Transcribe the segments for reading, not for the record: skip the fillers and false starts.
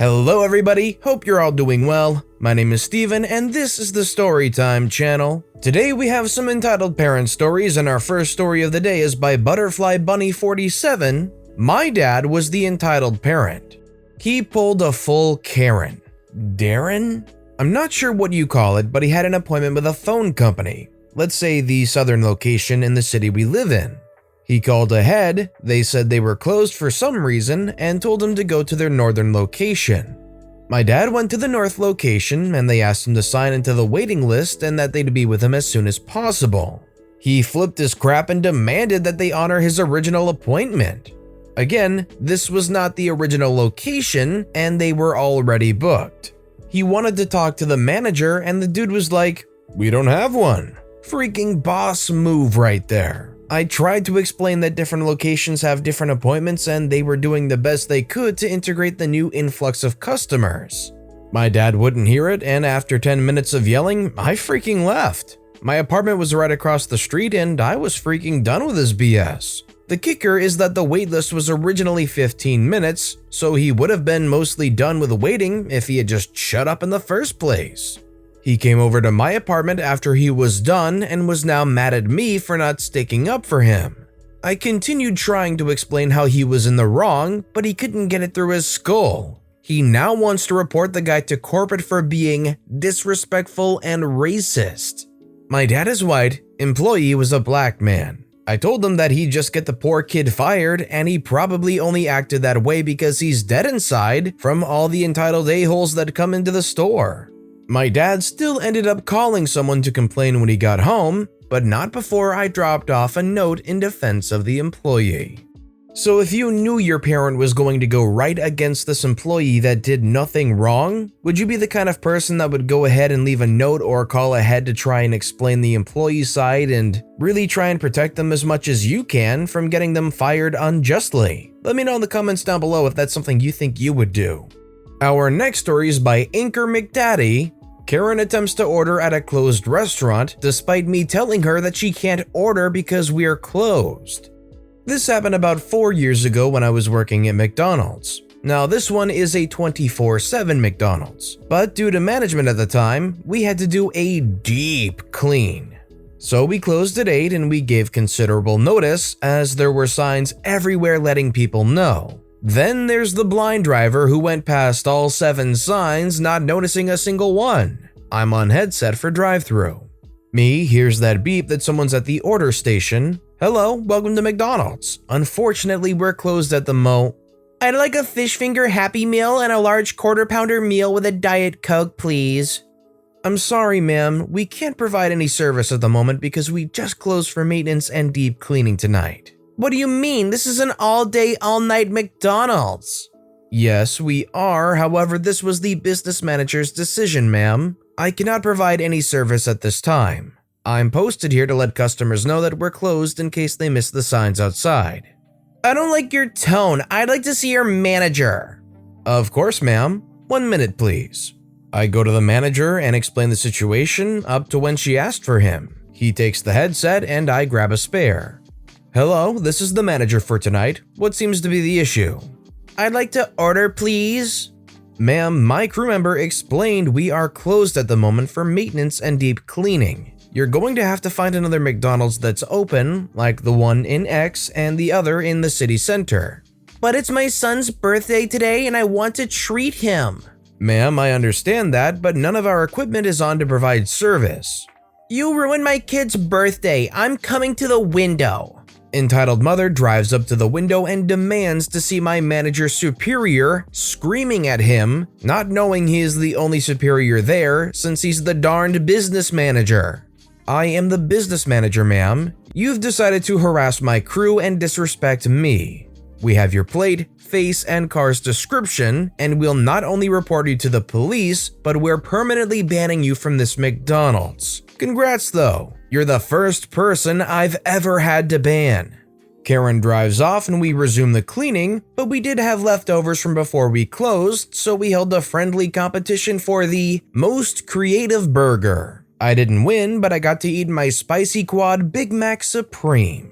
Hello everybody, hope you're all doing well. My name is Steven and this is the Storytime channel. Today we have some entitled parent stories and our first story of the day is by Butterfly Bunny 47. My dad was the entitled parent. He pulled a full Karen. Darren? I'm not sure what you call it, but he had an appointment with a phone company. Let's say the southern location in the city we live in. He called ahead, they said they were closed for some reason, and told him to go to their northern location. My dad went to the north location and they asked him to sign into the waiting list and that they'd be with him as soon as possible. He flipped his crap and demanded that they honor his original appointment. Again, this was not the original location and they were already booked. He wanted to talk to the manager and the dude was like, "We don't have one." Freaking boss move right there. I tried to explain that different locations have different appointments and they were doing the best they could to integrate the new influx of customers. My dad wouldn't hear it and after 10 minutes of yelling, I freaking left. My apartment was right across the street and I was freaking done with his BS. The kicker is that the waitlist was originally 15 minutes, so he would have been mostly done with waiting if he had just shut up in the first place. He came over to my apartment after he was done and was now mad at me for not sticking up for him. I continued trying to explain how he was in the wrong, but he couldn't get it through his skull. He now wants to report the guy to corporate for being disrespectful and racist. My dad is white, employee was a black man. I told him that he'd just get the poor kid fired and he probably only acted that way because he's dead inside from all the entitled a-holes that come into the store. My dad still ended up calling someone to complain when he got home, but not before I dropped off a note in defense of the employee. So if you knew your parent was going to go right against this employee that did nothing wrong, would you be the kind of person that would go ahead and leave a note or call ahead to try and explain the employee's side and really try and protect them as much as you can from getting them fired unjustly? Let me know in the comments down below if that's something you think you would do. Our next story is by AnchorMcDaddy. Karen attempts to order at a closed restaurant despite me telling her that she can't order because we are closed. This happened about 4 years ago when I was working at McDonald's. Now this one is a 24/7 McDonald's, but due to management at the time, we had to do a deep clean. So we closed at 8 and we gave considerable notice as there were signs everywhere letting people know. Then there's the blind driver who went past all 7 signs not noticing a single one. I'm on headset for drive-thru. Me hears that beep that someone's at the order station. Hello, welcome to McDonald's. Unfortunately, we're closed at the I'd like a fish finger Happy Meal and a large quarter-pounder meal with a Diet Coke, please. I'm sorry, ma'am. We can't provide any service at the moment because we just closed for maintenance and deep cleaning tonight. What do you mean? This is an all-day, all-night McDonald's. Yes, we are. However, this was the business manager's decision, ma'am. I cannot provide any service at this time. I'm posted here to let customers know that we're closed in case they miss the signs outside. I don't like your tone. I'd like to see your manager. Of course, ma'am. 1 minute, please. I go to the manager and explain the situation up to when she asked for him. He takes the headset and I grab a spare. Hello, this is the manager for tonight. What seems to be the issue? I'd like to order, please. Ma'am, my crew member explained we are closed at the moment for maintenance and deep cleaning. You're going to have to find another McDonald's that's open, like the one in X and the other in the city center. But it's my son's birthday today and I want to treat him. Ma'am, I understand that, but none of our equipment is on to provide service. You ruined my kid's birthday. I'm coming to the window. Entitled mother drives up to the window and demands to see my manager's superior, screaming at him, not knowing he is the only superior there since he's the darned business manager. I am the business manager, ma'am. You've decided to harass my crew and disrespect me. We have your plate, face, and car's description, and we'll not only report you to the police, but we're permanently banning you from this McDonald's. Congrats though. You're the first person I've ever had to ban. Karen drives off and we resume the cleaning, but we did have leftovers from before we closed, so we held a friendly competition for the most creative burger. I didn't win, but I got to eat my Spicy Quad Big Mac Supreme.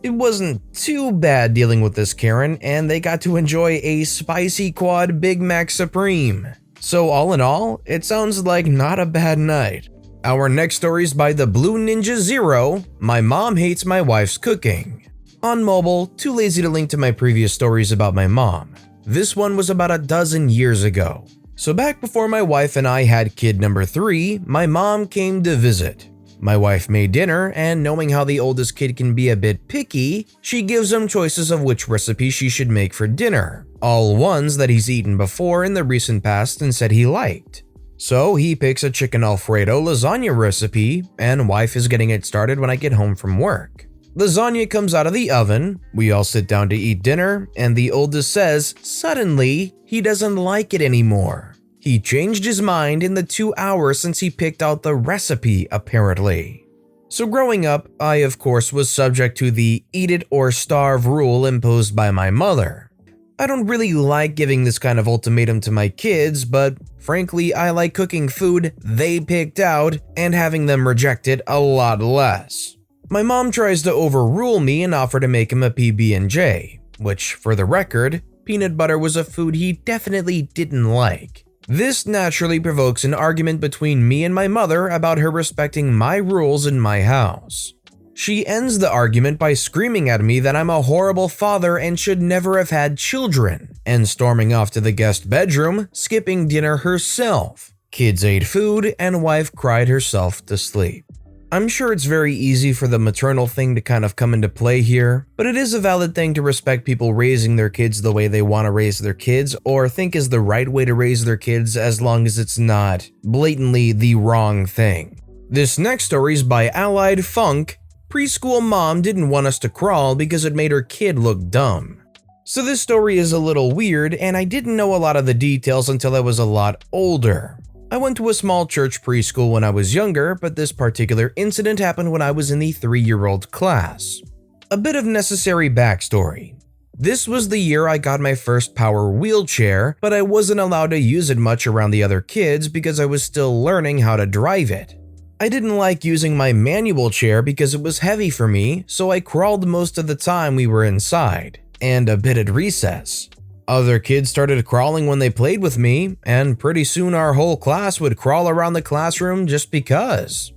It wasn't too bad dealing with this Karen, and they got to enjoy a spicy quad Big Mac Supreme. So all in all, it sounds like not a bad night. Our next story is by the Blue Ninja Zero. My mom hates my wife's cooking. On mobile, too lazy to link to my previous stories about my mom. This one was about a dozen years ago. So back before my wife and I had kid number 3, my mom came to visit. My wife made dinner, and knowing how the oldest kid can be a bit picky, she gives him choices of which recipe she should make for dinner, all ones that he's eaten before in the recent past and said he liked. So he picks a chicken Alfredo lasagna recipe, and wife is getting it started when I get home from work. Lasagna comes out of the oven, we all sit down to eat dinner, and the oldest says, suddenly, he doesn't like it anymore. He changed his mind in the 2 hours since he picked out the recipe, apparently. So growing up, I of course was subject to the eat it or starve rule imposed by my mother. I don't really like giving this kind of ultimatum to my kids, but frankly I like cooking food they picked out and having them reject it a lot less. My mom tries to overrule me and offer to make him a PB&J, which for the record, peanut butter was a food he definitely didn't like. This naturally provokes an argument between me and my mother about her respecting my rules in my house. She ends the argument by screaming at me that I'm a horrible father and should never have had children, and storming off to the guest bedroom, skipping dinner herself. Kids ate food and wife cried herself to sleep. I'm sure it's very easy for the maternal thing to kind of come into play here, but it is a valid thing to respect people raising their kids the way they want to raise their kids or think is the right way to raise their kids as long as it's not blatantly the wrong thing. This next story is by AlliedFunk. Preschool mom didn't want us to crawl because it made her kid look dumb. So this story is a little weird, and I didn't know a lot of the details until I was a lot older. I went to a small church preschool when I was younger, but this particular incident happened when I was in the 3-year-old class. A bit of necessary backstory. This was the year I got my first power wheelchair, but I wasn't allowed to use it much around the other kids because I was still learning how to drive it. I didn't like using my manual chair because it was heavy for me, so I crawled most of the time we were inside, and a bit at recess. Other kids started crawling when they played with me, and pretty soon our whole class would crawl around the classroom just because.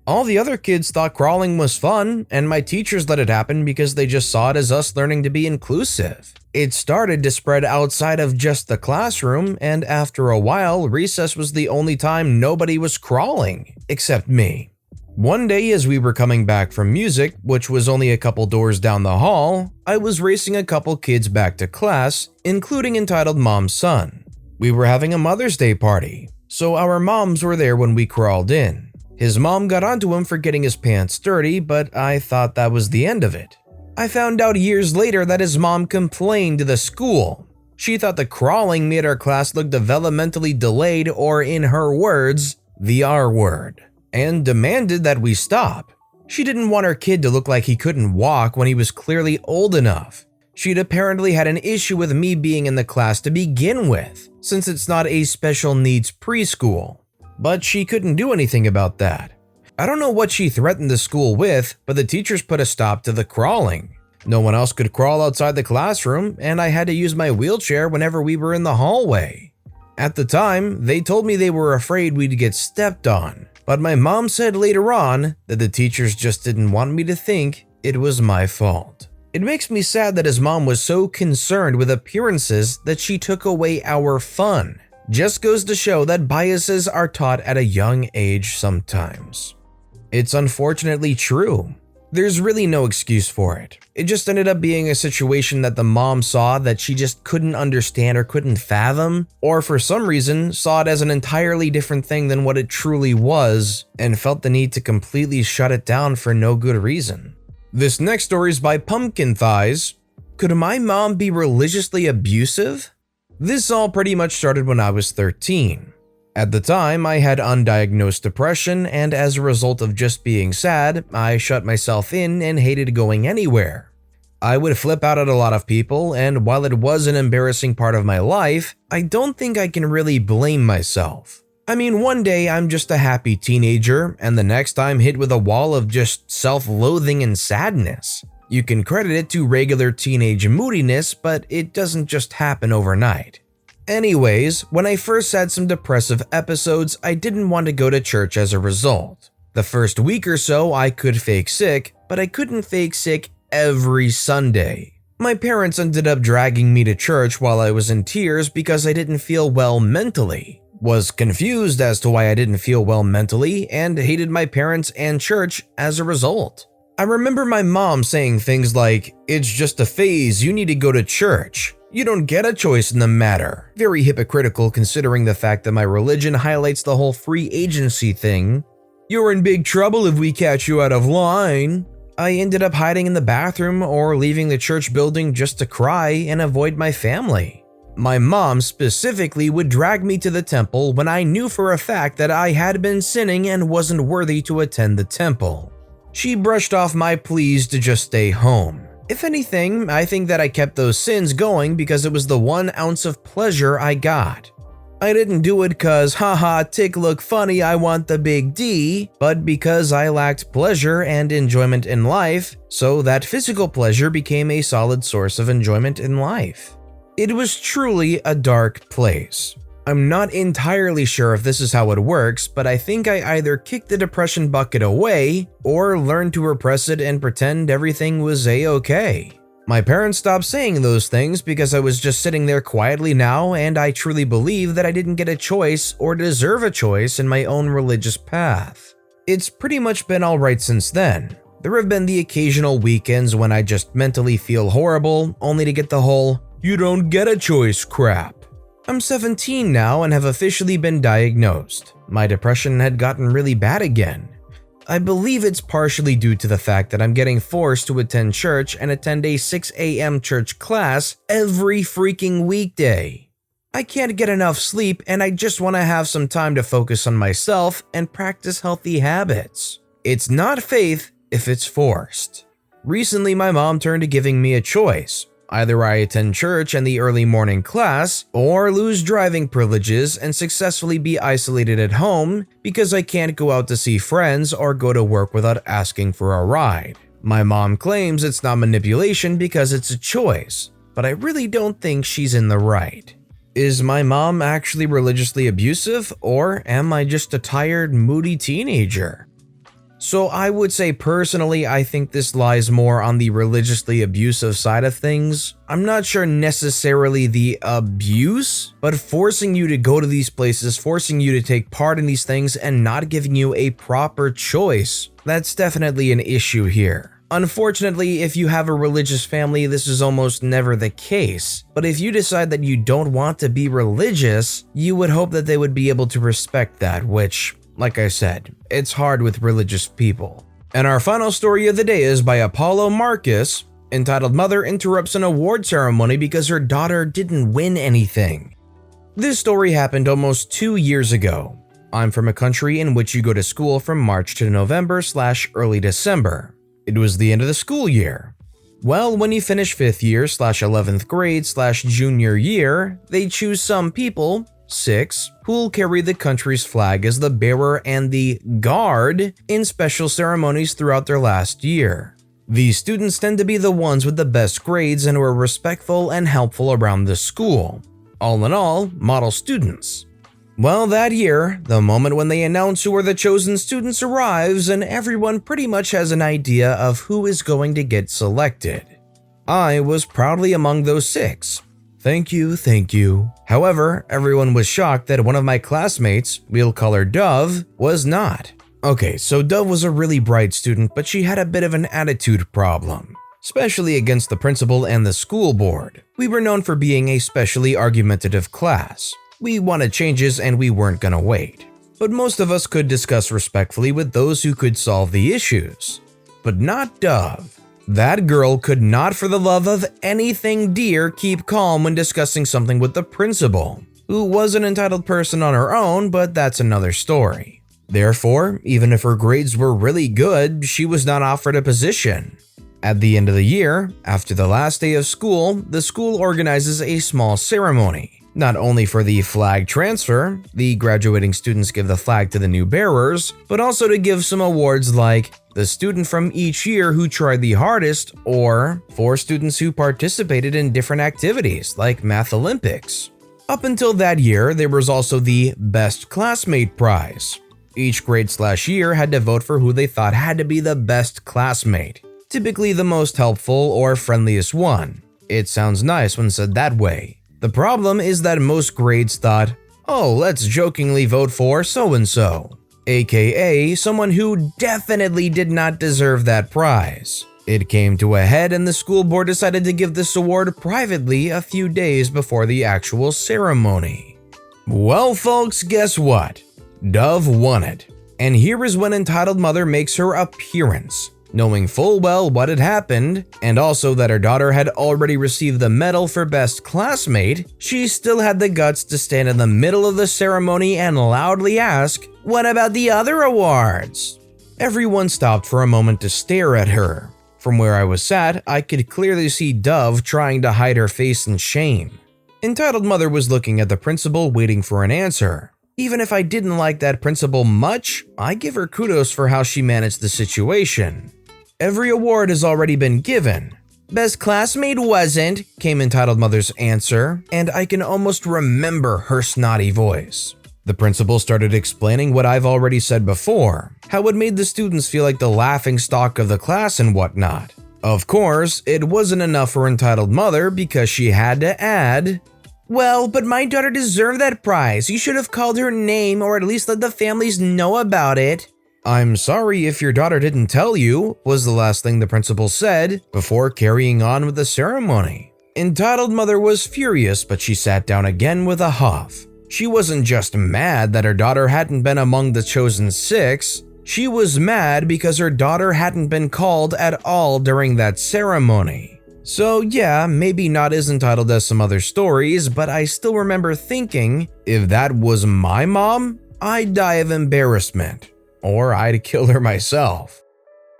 All the other kids thought crawling was fun, and my teachers let it happen because they just saw it as us learning to be inclusive. It started to spread outside of just the classroom, and after a while, recess was the only time nobody was crawling, except me. One day as we were coming back from music, which was only a couple doors down the hall, I was racing a couple kids back to class, including entitled Mom's son. We were having a Mother's Day party, so our moms were there when we crawled in. His mom got onto him for getting his pants dirty, but I thought that was the end of it. I found out years later that his mom complained to the school. She thought the crawling made our class look developmentally delayed, or in her words, the R word, and demanded that we stop. She didn't want her kid to look like he couldn't walk when he was clearly old enough. She'd apparently had an issue with me being in the class to begin with, since it's not a special needs preschool. But she couldn't do anything about that. I don't know what she threatened the school with, but the teachers put a stop to the crawling. No one else could crawl outside the classroom, and I had to use my wheelchair whenever we were in the hallway. At the time, they told me they were afraid we'd get stepped on, but my mom said later on that the teachers just didn't want me to think it was my fault. It makes me sad that his mom was so concerned with appearances that she took away our fun. Just goes to show that biases are taught at a young age sometimes. It's unfortunately true. There's really no excuse for it. It just ended up being a situation that the mom saw that she just couldn't understand or couldn't fathom, or for some reason saw it as an entirely different thing than what it truly was and felt the need to completely shut it down for no good reason. This next story is by pumpkinthighs. Could my mom be religiously abusive? This all pretty much started when I was 13. At the time, I had undiagnosed depression, and as a result of just being sad, I shut myself in and hated going anywhere. I would flip out at a lot of people, and while it was an embarrassing part of my life, I don't think I can really blame myself. I mean, one day I'm just a happy teenager, and the next I'm hit with a wall of just self-loathing and sadness. You can credit it to regular teenage moodiness, but it doesn't just happen overnight. Anyways, when I first had some depressive episodes, I didn't want to go to church as a result. The first week or so, I could fake sick, but I couldn't fake sick every Sunday. My parents ended up dragging me to church while I was in tears because I didn't feel well mentally. Was confused as to why I didn't feel well mentally and hated my parents and church as a result. I remember my mom saying things like, "It's just a phase, you need to go to church. You don't get a choice in the matter." Very hypocritical considering the fact that my religion highlights the whole free agency thing. "You're in big trouble if we catch you out of line." I ended up hiding in the bathroom or leaving the church building just to cry and avoid my family. My mom specifically would drag me to the temple when I knew for a fact that I had been sinning and wasn't worthy to attend the temple. She brushed off my pleas to just stay home. If anything, I think that I kept those sins going because it was the 1 ounce of pleasure I got. I didn't do it cause haha tick look funny I want the big D, but because I lacked pleasure and enjoyment in life, so that physical pleasure became a solid source of enjoyment in life. It was truly a dark place. I'm not entirely sure if this is how it works, but I think I either kicked the depression bucket away or learned to repress it and pretend everything was a-okay. My parents stopped saying those things because I was just sitting there quietly now, and I truly believe that I didn't get a choice or deserve a choice in my own religious path. It's pretty much been alright since then. There have been the occasional weekends when I just mentally feel horrible, only to get the whole, "you don't get a choice" crap. I'm 17 now and have officially been diagnosed. My depression had gotten really bad again. I believe it's partially due to the fact that I'm getting forced to attend church and attend a 6 a.m. church class every freaking weekday. I can't get enough sleep and I just want to have some time to focus on myself and practice healthy habits. It's not faith if it's forced. Recently, my mom turned to giving me a choice. Either I attend church and the early morning class, or lose driving privileges and successfully be isolated at home because I can't go out to see friends or go to work without asking for a ride. My mom claims it's not manipulation because it's a choice, but I really don't think she's in the right. Is my mom actually religiously abusive, or am I just a tired, moody teenager? So I would say personally, I think this lies more on the religiously abusive side of things. I'm not sure necessarily the abuse, but forcing you to go to these places, forcing you to take part in these things and not giving you a proper choice. That's definitely an issue here. Unfortunately, if you have a religious family, this is almost never the case. But if you decide that you don't want to be religious, you would hope that they would be able to respect that, which, like I said, it's hard with religious people. And our final story of the day is by Apollo Marcus, entitled "Mother Interrupts an Award Ceremony Because Her Daughter Didn't Win Anything." This story happened almost 2 years ago. I'm from a country in which you go to school from March to November/early December. It was the end of the school year. Well, when you finish 5th year/11th grade/junior year, they choose some people, 6, who'll carry the country's flag as the bearer and the guard in special ceremonies throughout their last year. These students tend to be the ones with the best grades and who are respectful and helpful around the school. All in all, model students. Well, that year, the moment when they announce who are the chosen students arrives and everyone pretty much has an idea of who is going to get selected. I was proudly among those 6. Thank you, thank you. However, everyone was shocked that one of my classmates, we'll call her Dove, was not. Okay, so Dove was a really bright student, but she had a bit of an attitude problem, especially against the principal and the school board. We were known for being a specially argumentative class. We wanted changes and we weren't gonna wait. But most of us could discuss respectfully with those who could solve the issues. But not Dove. That girl could not for the love of anything dear keep calm when discussing something with the principal, who was an entitled person on her own, but that's another story. Therefore, even if her grades were really good, she was not offered a position. At the end of the year, after the last day of school, the school organizes a small ceremony. not only for the flag transfer, the graduating students give the flag to the new bearers, but also to give some awards like the student from each year who tried the hardest, or for students who participated in different activities like Math Olympics. Up until that year, there was also the Best Classmate prize. Each grade/year had to vote for who they thought had to be the best classmate, typically the most helpful or friendliest one. It sounds nice when said that way. The problem is that most grades thought, oh, let's jokingly vote for so-and-so, aka someone who definitely did not deserve that prize. It came to a head and the school board decided to give this award privately a few days before the actual ceremony. Well folks, guess what? Dove won it. And here is when entitled mother makes her appearance. Knowing full well what had happened, and also that her daughter had already received the medal for best classmate, she still had the guts to stand in the middle of the ceremony and loudly ask, "What about the other awards?" Everyone stopped for a moment to stare at her. From where I was sat, I could clearly see Dove trying to hide her face in shame. Entitled mother was looking at the principal waiting for an answer. Even if I didn't like that principal much, I give her kudos for how she managed the situation. Every award has already been given. Best classmate wasn't, came entitled mother's answer, and I can almost remember her snotty voice. The principal started explaining what I've already said before, how it made the students feel like the laughing stock of the class and whatnot. Of course, it wasn't enough for entitled mother because she had to add, "Well, but my daughter deserved that prize. You should have called her name or at least let the families know about it." "I'm sorry if your daughter didn't tell you," was the last thing the principal said before carrying on with the ceremony. Entitled mother was furious, but she sat down again with a huff. She wasn't just mad that her daughter hadn't been among the chosen 6, she was mad because her daughter hadn't been called at all during that ceremony. So yeah, maybe not as entitled as some other stories, but I still remember thinking, if that was my mom, I'd die of embarrassment. Or I'd kill her myself.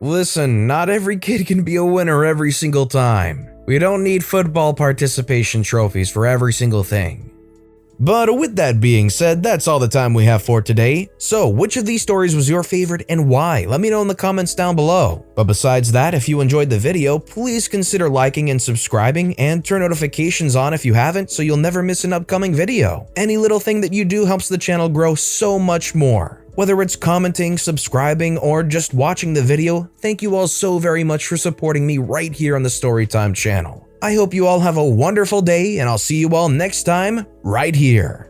Listen, not every kid can be a winner every single time. We don't need football participation trophies for every single thing. But with that being said, that's all the time we have for today. So which of these stories was your favorite and why? Let me know in the comments down below. But besides that, if you enjoyed the video, please consider liking and subscribing and turn notifications on if you haven't so you'll never miss an upcoming video. Any little thing that you do helps the channel grow so much more. Whether it's commenting, subscribing, or just watching the video, thank you all so very much for supporting me right here on the Storytime channel. I hope you all have a wonderful day, and I'll see you all next time, right here.